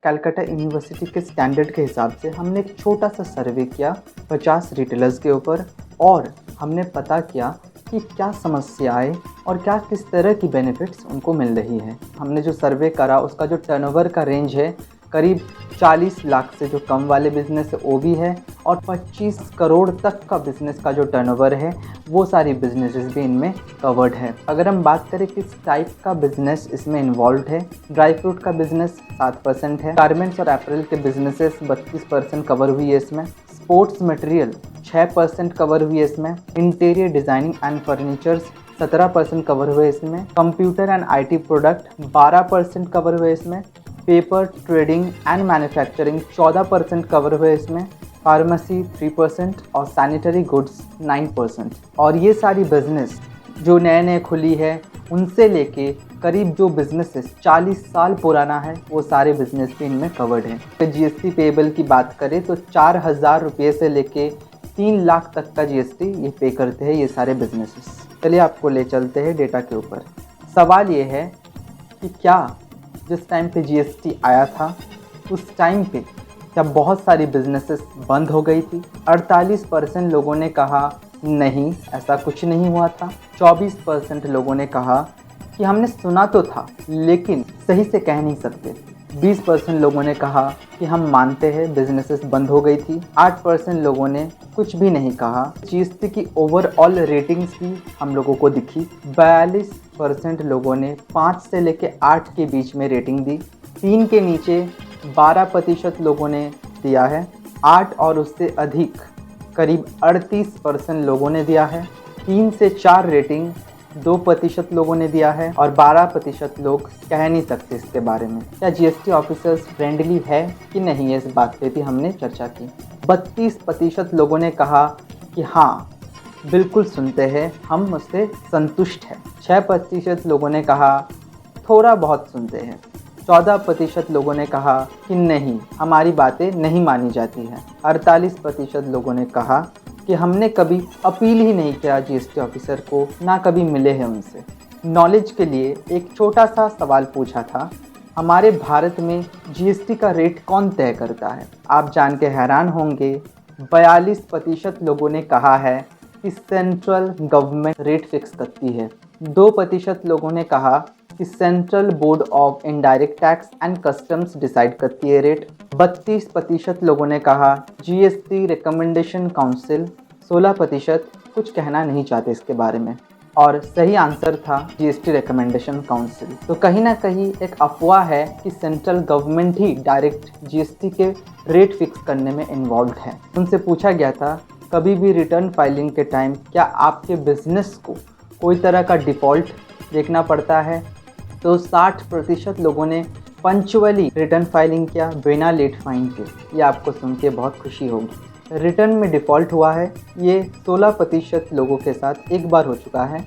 Calcutta university के standard के हिसाब से हमने एक छोटा सा सर्वे किया 50 रिटेलर्स के ऊपर और हमने पता किया कि क्या समस्याएं और क्या किस तरह की बेनिफिट्स उनको मिल रही है। हमने जो सर्वे करा उसका जो टर्नओवर का रेंज है करीब 40 लाख से जो कम वाले बिज़नेस है वो भी है और 25 करोड़ तक का बिज़नेस का जो टर्नओवर है वो सारी बिजनेसेस भी इनमें कवर्ड है। अगर हम बात करें किस टाइप का बिजनेस इसमें इन्वॉल्व है, ड्राई फ्रूट का बिजनेस 7% है, गारमेंट्स और अप्रैल के बिजनेसेस 32% कवर हुई है इसमें, स्पोर्ट्स मटेरियल 6% कवर हुई है इसमें, interior designing and furnitures 17% cover हुए इसमें, computer and IT product 12% cover हुए इसमें, paper trading and manufacturing 14% cover हुए इसमें, फार्मेसी 3% और सैनिटरी गुड्स 9%। और ये सारी बिजनेस जो नए नए खुली है उनसे लेके करीब जो बिजनेसेस 40 साल पुराना है वो सारे बिजनेस भी इनमें कवर्ड हैं। तो जीएसटी पेबल की बात करें तो 4,000 रुपये से लेके 3 लाख तक का जीएसटी ये पे करते हैं ये सारे बिजनेसेस। चलिए आपको ले चलते हैं डेटा के ऊपर। सवाल ये है कि क्या जिस टाइम पे जीएसटी आया था उस टाइम पे क्या बहुत सारी बिजनेसेस बंद हो गई थी? 48% लोगों ने कहा नहीं, ऐसा कुछ नहीं हुआ था। 24% लोगों ने कहा कि हमने सुना तो था लेकिन सही से कह नहीं सकते। 20% लोगों ने कहा कि हम मानते हैं बिजनेसेस बंद हो गई थी। 8% लोगों ने कुछ भी नहीं कहा। जीएसटी की ओवरऑल रेटिंग्स भी हम लोगों को दिखी। 42% लोगों ने 5 से लेके 8 के बीच में रेटिंग दी। 3 के नीचे 12% लोगों ने दिया है। 8 और उससे अधिक करीब 38% लोगों ने दिया है। 3 से 4 रेटिंग 2% लोगों ने दिया है और 12% लोग कह नहीं सकते इसके बारे में। क्या जीएसटी ऑफिसर्स फ्रेंडली है कि नहीं है इस बात पे भी हमने चर्चा की। 32% लोगों ने कहा कि हाँ बिल्कुल सुनते हैं, हम उससे संतुष्ट हैं। 6% लोगों ने कहा थोड़ा बहुत सुनते हैं। 14% लोगों ने कहा कि नहीं, हमारी बातें नहीं मानी जाती हैं। 48% लोगों ने कहा कि हमने कभी अपील ही नहीं किया जीएसटी ऑफिसर को, ना कभी मिले हैं उनसे। नॉलेज के लिए एक छोटा सा सवाल पूछा था, हमारे भारत में जीएसटी का रेट कौन तय करता है? आप जान के हैरान होंगे 42% लोगों ने कहा है कि सेंट्रल गवर्नमेंट रेट फिक्स करती है। 2% लोगों ने कहा कि central board of indirect tax and customs decide करती है रेट। 32% लोगों ने कहा जीएसटी रिकमेंडेशन काउंसिल। 16% कुछ कहना नहीं चाहते इसके बारे में और सही आंसर था जीएसटी रिकमेंडेशन काउंसिल। तो कहीं ना कहीं एक अफवाह है कि सेंट्रल गवर्नमेंट ही डायरेक्ट जीएसटी के रेट फिक्स करने में इन्वॉल्व है। उनसे पूछा गया था कभी भी रिटर्न फाइलिंग के टाइम क्या आपके बिजनेस को कोई तरह का डिफ़ॉल्ट देखना पड़ता है? तो 60% लोगों ने पंचुअली रिटर्न फाइलिंग किया बिना लेट फाइन के। ये आपको सुन के बहुत खुशी होगी। रिटर्न में डिफ़ॉल्ट हुआ है ये 16% लोगों के साथ एक बार हो चुका है।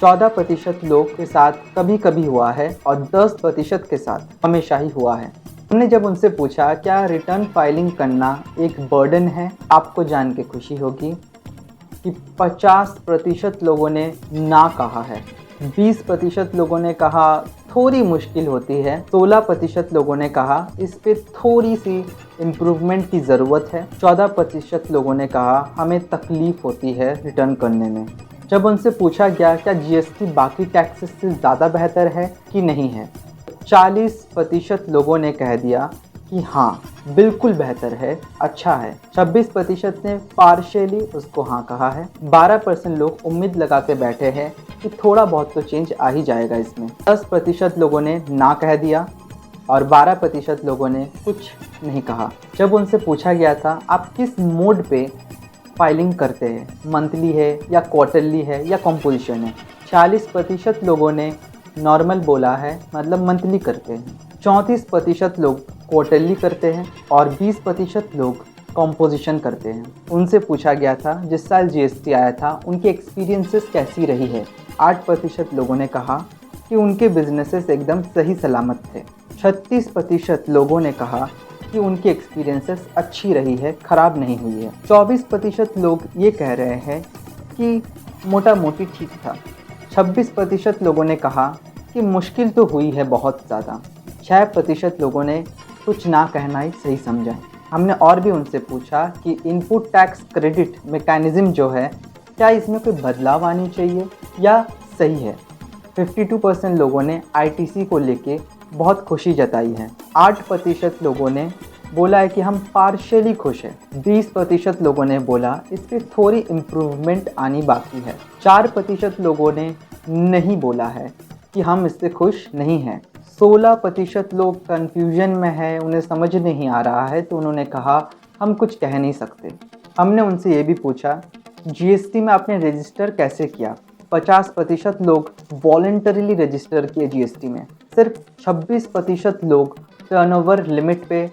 14% लोग के साथ कभी कभी हुआ है और 10% के साथ हमेशा ही हुआ है। हमने जब उनसे पूछा क्या रिटर्न फाइलिंग करना एक बर्डन है, आपको जान के खुशी होगी कि 50% लोगों ने ना कहा है। 20% लोगों ने कहा थोड़ी मुश्किल होती है। 16% लोगों ने कहा इस पे थोड़ी सी इम्प्रूवमेंट की ज़रूरत है। 14% लोगों ने कहा हमें तकलीफ़ होती है रिटर्न करने में। जब उनसे पूछा गया क्या जीएसटी बाकी टैक्सेस से ज़्यादा बेहतर है कि नहीं है, 40% लोगों ने कह दिया कि हाँ बिल्कुल बेहतर है, अच्छा है। 26% ने पार्शियली उसको हाँ कहा है। 12% लोग उम्मीद लगा के बैठे हैं कि थोड़ा बहुत तो चेंज आ ही जाएगा इसमें। 10% लोगों ने ना कह दिया और 12% लोगों ने कुछ नहीं कहा। जब उनसे पूछा गया था आप किस मोड पे फाइलिंग करते हैं, मंथली है या क्वार्टरली है या कंपोजिशन है, 40% लोगों ने नॉर्मल बोला है, मतलब मंथली करते हैं। 34% लोग क्वार्टरली करते हैं और 20% लोग कंपोजिशन करते हैं। उनसे पूछा गया था जिस साल जीएसटी आया था उनकी एक्सपीरियंसेस कैसी रही है। 8% लोगों ने कहा कि उनके बिजनेसेस एकदम सही सलामत थे। 36% लोगों ने कहा कि उनकी एक्सपीरियंसेस अच्छी रही है, ख़राब नहीं हुई है। 24% लोग ये कह रहे हैं कि मोटा मोटी ठीक था। 26% लोगों ने कहा कि मुश्किल तो हुई है बहुत ज़्यादा। 6% लोगों ने कुछ ना कहना ही सही समझा। हमने और भी उनसे पूछा कि इनपुट टैक्स क्रेडिट मैकेनिज़्म जो है, क्या इसमें कोई बदलाव आनी चाहिए या सही है। 52% लोगों ने आईटीसी को लेके बहुत खुशी जताई है। 8% लोगों ने बोला है कि हम पार्शियली खुश हैं। 20% लोगों ने बोला इस पर थोड़ी इम्प्रूवमेंट आनी बाकी है। 4% लोगों ने नहीं बोला है कि हम इससे खुश नहीं हैं। 16% लोग कन्फ्यूजन में है, उन्हें समझ नहीं आ रहा है, तो उन्होंने कहा हम कुछ कह नहीं सकते। हमने उनसे ये भी पूछा जीएसटी में आपने रजिस्टर कैसे किया। 50% लोग वॉलंटरीली रजिस्टर किए जीएसटी में। सिर्फ 26% लोग टर्नओवर लिमिट पे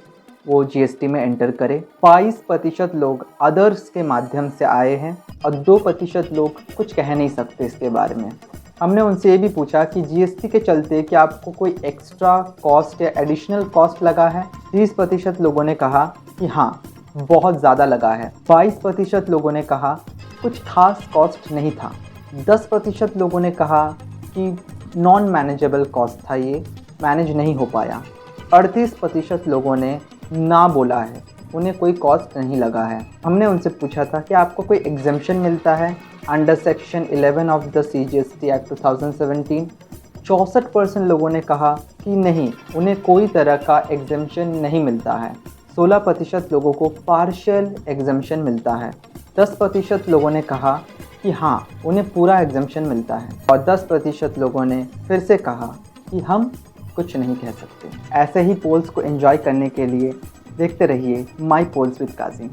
वो जीएसटी में एंटर करे। 22% लोग अदर्स के माध्यम से आए हैं और 2% लोग कुछ कह नहीं सकते इसके बारे में। हमने उनसे ये भी पूछा कि जीएसटी के चलते क्या आपको कोई एक्स्ट्रा कॉस्ट या एडिशनल कॉस्ट लगा है। 30% लोगों ने कहा कि हाँ, बहुत ज़्यादा लगा है। 22% लोगों ने कहा कुछ खास कॉस्ट नहीं था। 10% लोगों ने कहा कि नॉन मैनेजेबल कॉस्ट था, ये मैनेज नहीं हो पाया। 38% लोगों ने ना बोला है, उन्हें कोई कॉस्ट नहीं लगा है। हमने उनसे पूछा था कि आपको कोई एग्जेम्पशन मिलता है under section 11 of the CGST act 2017। 64% लोगों ने कहा कि नहीं, उन्हें कोई तरह का एग्जेम्पशन नहीं मिलता है। 16% लोगों को पार्शियल एग्जेम्पशन मिलता है। 10% लोगों ने कहा कि हाँ, उन्हें पूरा एग्जेम्पशन मिलता है। और 10% लोगों ने फिर से कहा कि हम कुछ नहीं कह सकते। ऐसे ही पोल्स को एंजॉय करने के लिए देखते रहिए माई पोल्स विद काजिम।